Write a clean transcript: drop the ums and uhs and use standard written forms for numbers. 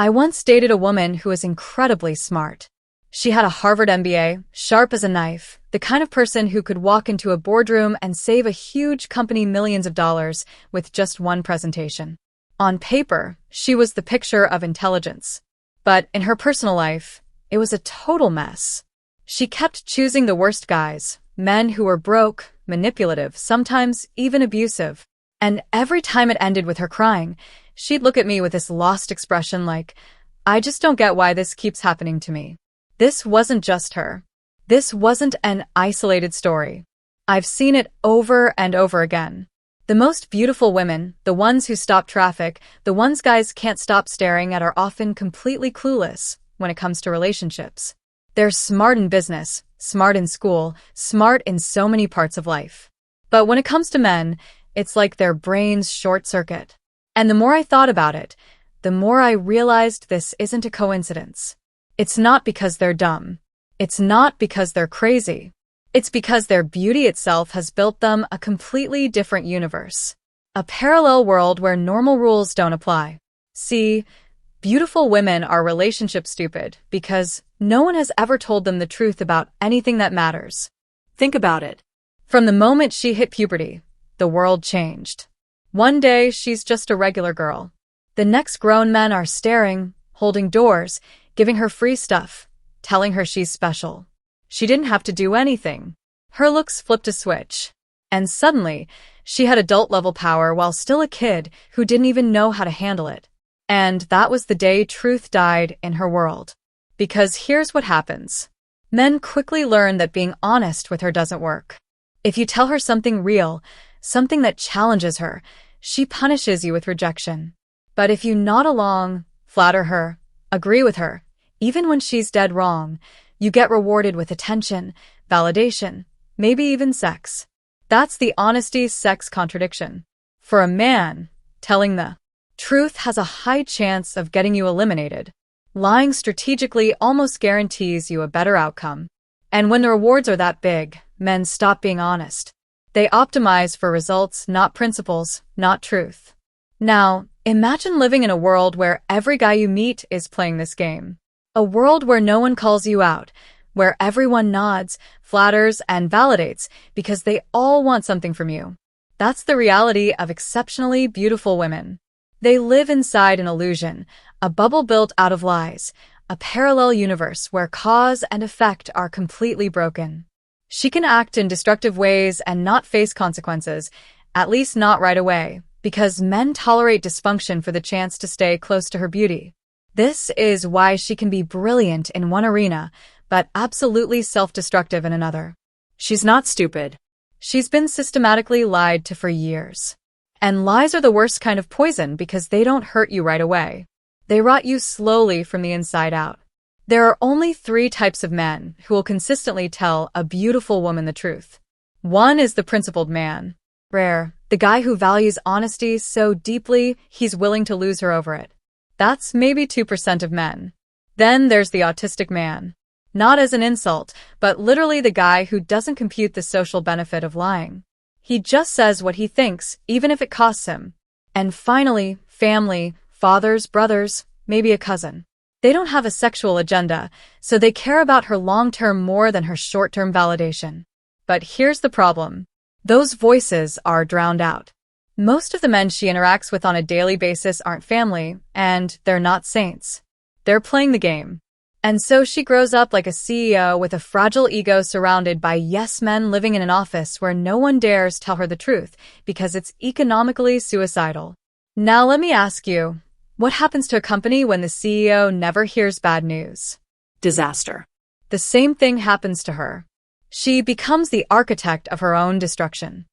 I once dated a woman who was incredibly smart. She had a Harvard MBA, sharp as a knife, the kind of person who could walk into a boardroom and save a huge company millions of dollars with just one presentation. On paper, she was the picture of intelligence. But in her personal life, it was a total mess. She kept choosing the worst guys, men who were broke, manipulative, sometimes even abusive. And every time it ended with her crying, she'd look at me with this lost expression like, I just don't get why this keeps happening to me. This wasn't just her. This wasn't an isolated story. I've seen it over and over again. The most beautiful women, the ones who stop traffic, the ones guys can't stop staring at, are often completely clueless when it comes to relationships. They're smart in business, smart in school, smart in so many parts of life. But when it comes to men, it's like their brains short-circuit. And the more I thought about it, the more I realized this isn't a coincidence. It's not because they're dumb. It's not because they're crazy. It's because their beauty itself has built them a completely different universe. A parallel world where normal rules don't apply. See, beautiful women are relationship stupid because no one has ever told them the truth about anything that matters. Think about it. From the moment she hit puberty, the world changed. One day, she's just a regular girl. The next grown men are staring, holding doors, giving her free stuff, telling her she's special. She didn't have to do anything. Her looks flipped a switch. And suddenly, she had adult-level power while still a kid who didn't even know how to handle it. And that was the day truth died in her world. Because here's what happens. Men quickly learn that being honest with her doesn't work. If you tell her something real, something that challenges her, she punishes you with rejection. But if you nod along, flatter her, agree with her, even when she's dead wrong, you get rewarded with attention, validation, maybe even sex. That's the honesty-sex contradiction. For a man, telling the truth has a high chance of getting you eliminated. Lying strategically almost guarantees you a better outcome. And when the rewards are that big, men stop being honest. They optimize for results, not principles, not truth. Now, imagine living in a world where every guy you meet is playing this game. A world where no one calls you out, where everyone nods, flatters, and validates because they all want something from you. That's the reality of exceptionally beautiful women. They live inside an illusion, a bubble built out of lies, a parallel universe where cause and effect are completely broken. She can act in destructive ways and not face consequences, at least not right away, because men tolerate dysfunction for the chance to stay close to her beauty. This is why she can be brilliant in one arena, but absolutely self-destructive in another. She's not stupid. She's been systematically lied to for years. And lies are the worst kind of poison because they don't hurt you right away. They rot you slowly from the inside out. There are only 3 types of men who will consistently tell a beautiful woman the truth. One is the principled man. Rare, the guy who values honesty so deeply he's willing to lose her over it. That's maybe 2% of men. Then there's the autistic man. Not as an insult, but literally the guy who doesn't compute the social benefit of lying. He just says what he thinks, even if it costs him. And finally, family, fathers, brothers, maybe a cousin. They don't have a sexual agenda, so they care about her long-term more than her short-term validation. But here's the problem. Those voices are drowned out. Most of the men she interacts with on a daily basis aren't family, and they're not saints. They're playing the game. And so she grows up like a CEO with a fragile ego surrounded by yes men living in an office where no one dares tell her the truth because it's economically suicidal. Now let me ask you, what happens to a company when the CEO never hears bad news? Disaster. The same thing happens to her. She becomes the architect of her own destruction.